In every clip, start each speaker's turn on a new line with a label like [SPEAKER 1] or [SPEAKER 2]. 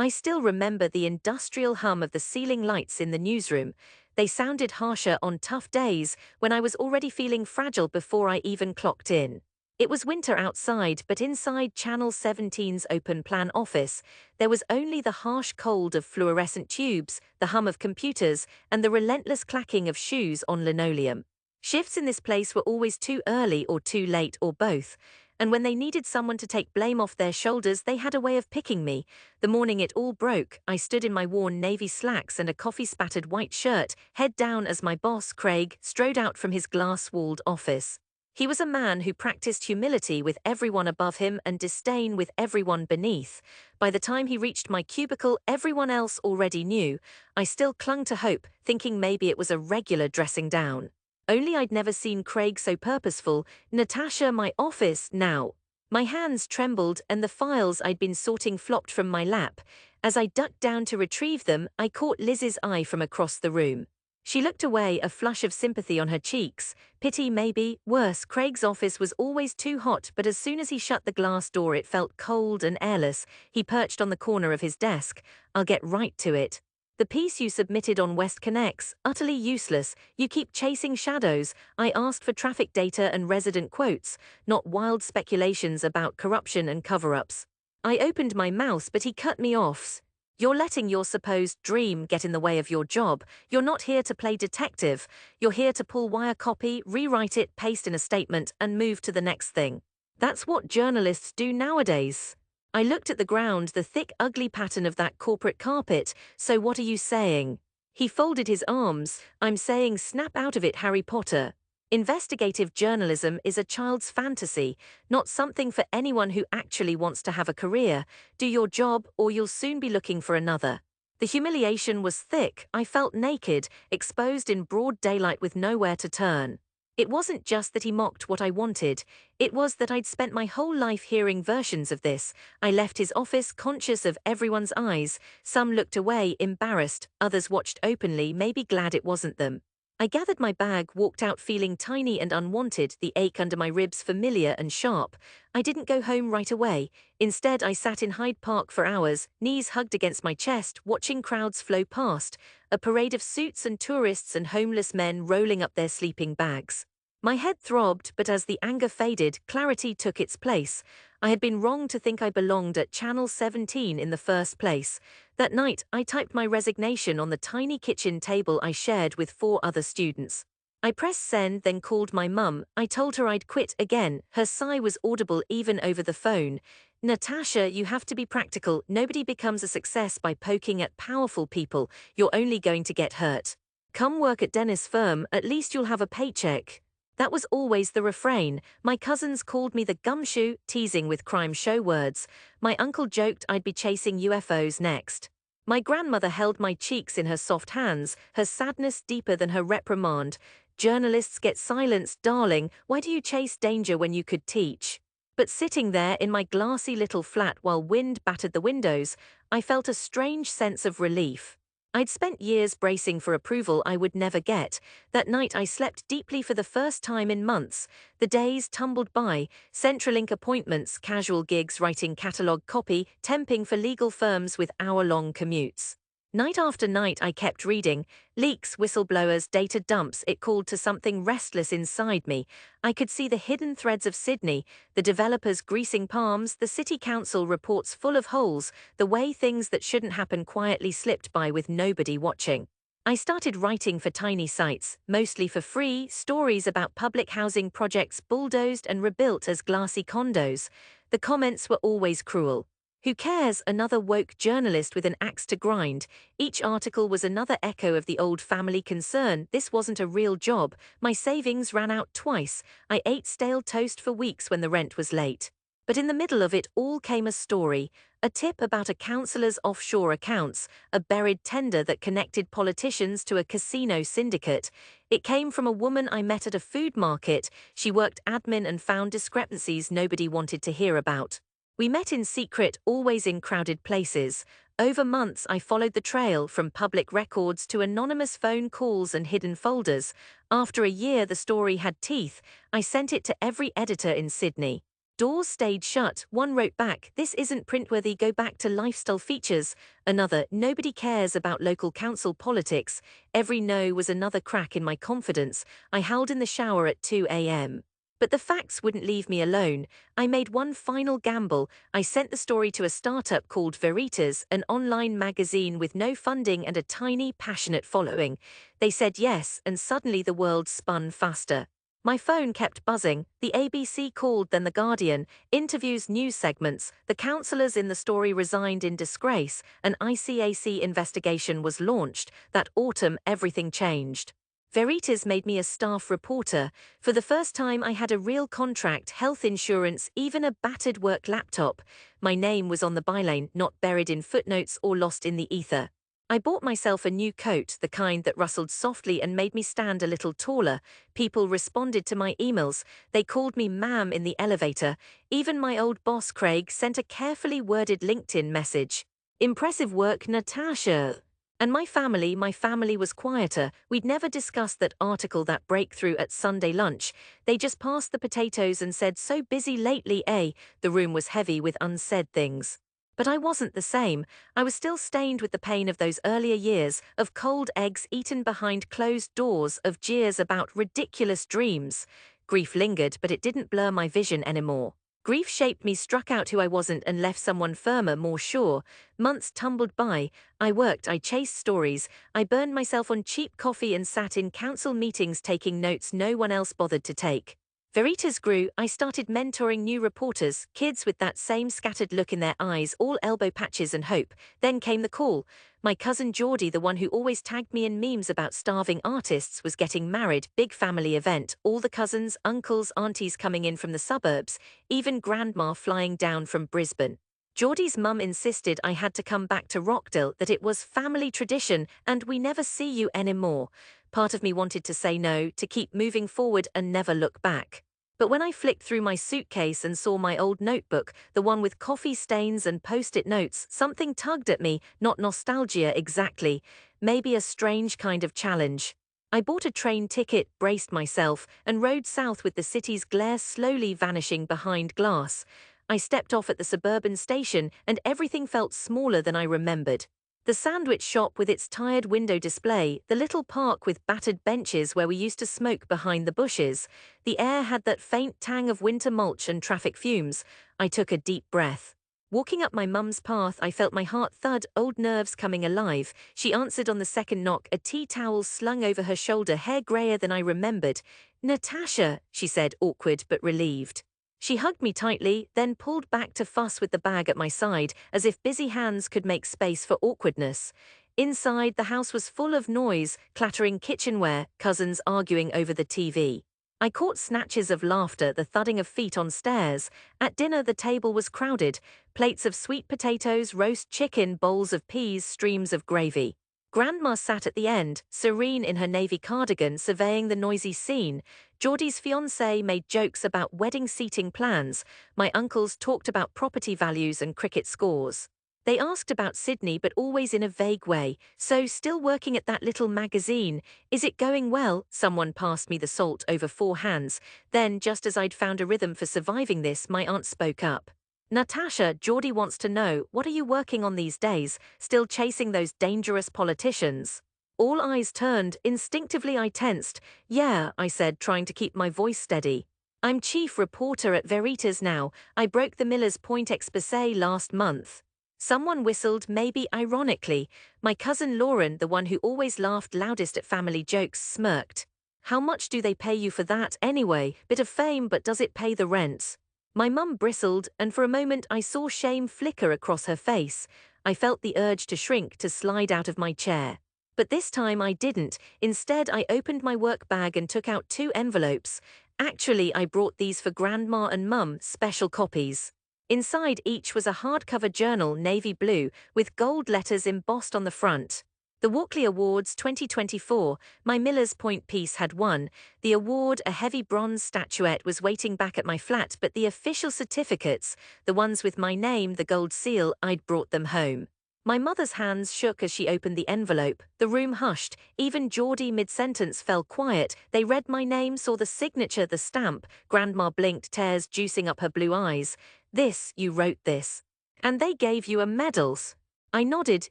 [SPEAKER 1] I still remember the industrial hum of the ceiling lights in the newsroom. They sounded harsher on tough days when I was already feeling fragile before I even clocked in. It was winter outside, but inside Channel 17's open-plan office, there was only the harsh cold of fluorescent tubes, the hum of computers, and the relentless clacking of shoes on linoleum. Shifts in this place were always too early or too late or both, and when they needed someone to take blame off their shoulders, they had a way of picking me. The morning it all broke, I stood in my worn navy slacks and a coffee-spattered white shirt, head down as my boss, Craig, strode out from his glass-walled office. He was a man who practiced humility with everyone above him and disdain with everyone beneath. By the time he reached my cubicle, everyone else already knew. I still clung to hope, thinking maybe it was a regular dressing down. Only I'd never seen Craig so purposeful. Natasha, my office, now. My hands trembled and the files I'd been sorting flopped from my lap. As I ducked down to retrieve them, I caught Liz's eye from across the room. She looked away, a flush of sympathy on her cheeks. Pity maybe, worse, Craig's office was always too hot, but as soon as he shut the glass door it felt cold and airless. He perched on the corner of his desk. I'll get right to it. The piece you submitted on West Connects, utterly useless. You keep chasing shadows. I asked for traffic data and resident quotes, not wild speculations about corruption and cover-ups. I opened my mouth, but he cut me off. You're letting your supposed dream get in the way of your job. You're not here to play detective. You're here to pull wire copy, rewrite it, paste in a statement, and move to the next thing. That's what journalists do nowadays. I looked at the ground, the thick, ugly pattern of that corporate carpet. So what are you saying? He folded his arms. I'm saying snap out of it, Harry Potter. Investigative journalism is a child's fantasy, not something for anyone who actually wants to have a career. Do your job, or you'll soon be looking for another. The humiliation was thick. I felt naked, exposed in broad daylight with nowhere to turn. It wasn't just that he mocked what I wanted, it was that I'd spent my whole life hearing versions of this. I left his office conscious of everyone's eyes. Some looked away, embarrassed, others watched openly, maybe glad it wasn't them. I gathered my bag, walked out feeling tiny and unwanted, the ache under my ribs familiar and sharp. I didn't go home right away. Instead, I sat in Hyde Park for hours, knees hugged against my chest, watching crowds flow past, a parade of suits and tourists and homeless men rolling up their sleeping bags. My head throbbed, but as the anger faded, clarity took its place. I had been wrong to think I belonged at Channel 17 in the first place. That night, I typed my resignation on the tiny kitchen table I shared with 4 other students. I pressed send, then called my mum. I told her I'd quit again. Her sigh was audible even over the phone. Natasha, you have to be practical. Nobody becomes a success by poking at powerful people. You're only going to get hurt. Come work at Dennis' firm, at least you'll have a paycheck. That was always the refrain. My cousins called me the gumshoe, teasing with crime show words. My uncle joked I'd be chasing UFOs next. My grandmother held my cheeks in her soft hands, her sadness deeper than her reprimand. Journalists get silenced, darling. Why do you chase danger when you could teach? But sitting there in my glassy little flat while wind battered the windows, I felt a strange sense of relief. I'd spent years bracing for approval I would never get. That night I slept deeply for the first time in months. The days tumbled by, Centrelink appointments, casual gigs writing catalogue copy, temping for legal firms with hour-long commutes. Night after night I kept reading. Leaks, whistleblowers, data dumps. It called to something restless inside me. I could see the hidden threads of Sydney, the developers greasing palms, the city council reports full of holes, the way things that shouldn't happen quietly slipped by with nobody watching. I started writing for tiny sites, mostly for free, stories about public housing projects bulldozed and rebuilt as glassy condos. The comments were always cruel. Who cares? Another woke journalist with an axe to grind. Each article was another echo of the old family concern. This wasn't a real job. My savings ran out twice. I ate stale toast for weeks when the rent was late. But in the middle of it all came a story, a tip about a councillor's offshore accounts, a buried tender that connected politicians to a casino syndicate. It came from a woman I met at a food market. She worked admin and found discrepancies nobody wanted to hear about. We met in secret, always in crowded places. Over months I followed the trail, from public records to anonymous phone calls and hidden folders. After a year the story had teeth. I sent it to every editor in Sydney. Doors stayed shut. One wrote back, "This isn't printworthy, go back to lifestyle features." Another, "Nobody cares about local council politics." Every no was another crack in my confidence. I howled in the shower at 2 a.m. But the facts wouldn't leave me alone. I made one final gamble. I sent the story to a startup called Veritas, an online magazine with no funding and a tiny, passionate following. They said yes, and suddenly the world spun faster. My phone kept buzzing. The ABC called, then The Guardian, interviews, news segments. The councillors in the story resigned in disgrace. An ICAC investigation was launched. That autumn, everything changed. Veritas made me a staff reporter. For the first time, I had a real contract, health insurance, even a battered work laptop. My name was on the byline, not buried in footnotes or lost in the ether. I bought myself a new coat, the kind that rustled softly and made me stand a little taller. People responded to my emails. They called me ma'am in the elevator. Even my old boss, Craig, sent a carefully worded LinkedIn message. "Impressive work, Natasha." And my family was quieter. We'd never discussed that article, that breakthrough at Sunday lunch. They just passed the potatoes and said, "So busy lately, eh?" The room was heavy with unsaid things. But I wasn't the same. I was still stained with the pain of those earlier years, of cold eggs eaten behind closed doors, of jeers about ridiculous dreams. Grief lingered, but it didn't blur my vision anymore. Grief shaped me, struck out who I wasn't, and left someone firmer, more sure. Months tumbled by. I worked, I chased stories, I burned myself on cheap coffee and sat in council meetings taking notes no one else bothered to take. Veritas grew. I started mentoring new reporters, kids with that same scattered look in their eyes, all elbow patches and hope. Then came the call. My cousin Geordie, the one who always tagged me in memes about starving artists, was getting married. Big family event. All the cousins, uncles, aunties coming in from the suburbs, even grandma flying down from Brisbane. Geordie's mum insisted I had to come back to Rockdale, that it was family tradition and we never see you anymore. Part of me wanted to say no, to keep moving forward and never look back. But when I flicked through my suitcase and saw my old notebook, the one with coffee stains and post-it notes, something tugged at me, not nostalgia exactly, maybe a strange kind of challenge. I bought a train ticket, braced myself, and rode south with the city's glare slowly vanishing behind glass. I stepped off at the suburban station and everything felt smaller than I remembered. The sandwich shop with its tired window display, the little park with battered benches where we used to smoke behind the bushes. The air had that faint tang of winter mulch and traffic fumes. I took a deep breath. Walking up my mum's path, I felt my heart thud, old nerves coming alive. She answered on the second knock, a tea towel slung over her shoulder, hair grayer than I remembered. "Natasha," she said, awkward but relieved. She hugged me tightly, then pulled back to fuss with the bag at my side, as if busy hands could make space for awkwardness. Inside, the house was full of noise, clattering kitchenware, cousins arguing over the TV. I caught snatches of laughter, the thudding of feet on stairs. At dinner, the table was crowded. Plates of sweet potatoes, roast chicken, bowls of peas, streams of gravy. Grandma sat at the end, serene in her navy cardigan, surveying the noisy scene. Geordie's fiancé made jokes about wedding seating plans. My uncles talked about property values and cricket scores. They asked about Sydney, but always in a vague way. "So, still working at that little magazine? Is it going well?" Someone passed me the salt over 4 hands. Then, just as I'd found a rhythm for surviving this, my aunt spoke up. "Natasha, Geordie wants to know, what are you working on these days? Still chasing those dangerous politicians?" All eyes turned. Instinctively I tensed. "Yeah," I said, trying to keep my voice steady. "I'm chief reporter at Veritas now. I broke the Miller's Point exposé last month." Someone whistled, maybe ironically. My cousin Lauren, the one who always laughed loudest at family jokes, smirked. "How much do they pay you for that anyway? Bit of fame, but does it pay the rent?" My mum bristled, and for a moment I saw shame flicker across her face. I felt the urge to shrink, to slide out of my chair. But this time I didn't. Instead, I opened my work bag and took out 2 envelopes. Actually, I brought these for Grandma and Mum, special copies. Inside each was a hardcover journal, navy blue, with gold letters embossed on the front. The Walkley Awards 2024, my Miller's Point piece had won. The award, a heavy bronze statuette, was waiting back at my flat, but the official certificates, the ones with my name, the gold seal, I'd brought them home. My mother's hands shook as she opened the envelope. The room hushed. Even Geordie mid-sentence fell quiet. They read my name, saw the signature, the stamp. Grandma blinked, tears juicing up her blue eyes. "This, you wrote this. And they gave you a medals." I nodded.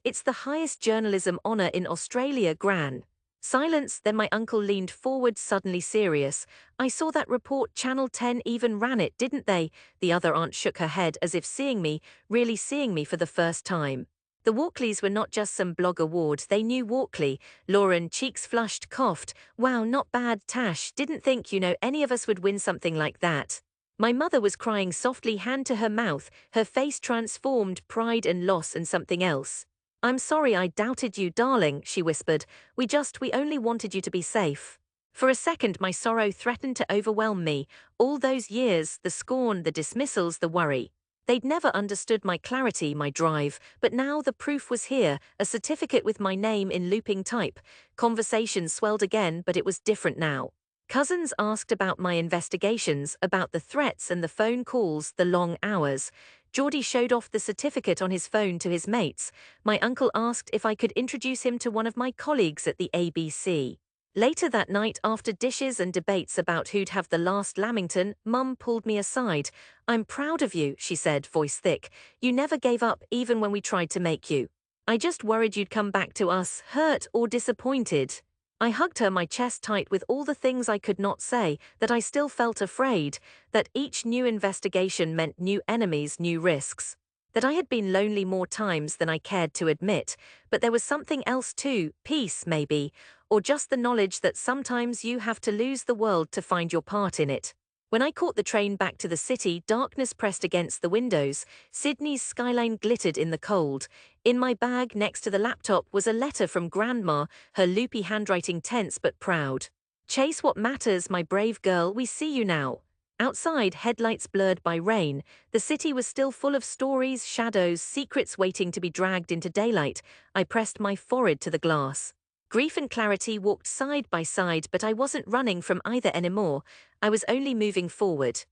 [SPEAKER 1] "It's the highest journalism honour in Australia, Gran." Silence, then my uncle leaned forward, suddenly serious. "I saw that report. Channel 10 even ran it, didn't they?" The other aunt shook her head as if seeing me, really seeing me for the first time. The Walkleys were not just some blog award, they knew Walkley. Lauren, cheeks flushed, coughed. "Wow, not bad, Tash. Didn't think, any of us would win something like that." My mother was crying softly, hand to her mouth, her face transformed, pride and loss and something else. "I'm sorry I doubted you, darling," she whispered. We only wanted you to be safe." For a second my sorrow threatened to overwhelm me. All those years, the scorn, the dismissals, the worry. They'd never understood my clarity, my drive, but now the proof was here, a certificate with my name in looping type. Conversations swelled again, but it was different now. Cousins asked about my investigations, about the threats and the phone calls, the long hours. Geordie showed off the certificate on his phone to his mates. My uncle asked if I could introduce him to one of my colleagues at the ABC. Later that night, after dishes and debates about who'd have the last Lamington, Mum pulled me aside. "I'm proud of you," she said, voice thick. "You never gave up, even when we tried to make you. I just worried you'd come back to us, hurt or disappointed." I hugged her, my chest tight with all the things I could not say, that I still felt afraid, that each new investigation meant new enemies, new risks. That I had been lonely more times than I cared to admit, but there was something else too, peace maybe, or just the knowledge that sometimes you have to lose the world to find your part in it. When I caught the train back to the city, darkness pressed against the windows. Sydney's skyline glittered in the cold. In my bag next to the laptop was a letter from Grandma, her loopy handwriting tense but proud. "Chase what matters, my brave girl, we see you now." Outside, headlights blurred by rain, the city was still full of stories, shadows, secrets waiting to be dragged into daylight. I pressed my forehead to the glass. Grief and clarity walked side by side, but I wasn't running from either anymore. I was only moving forward.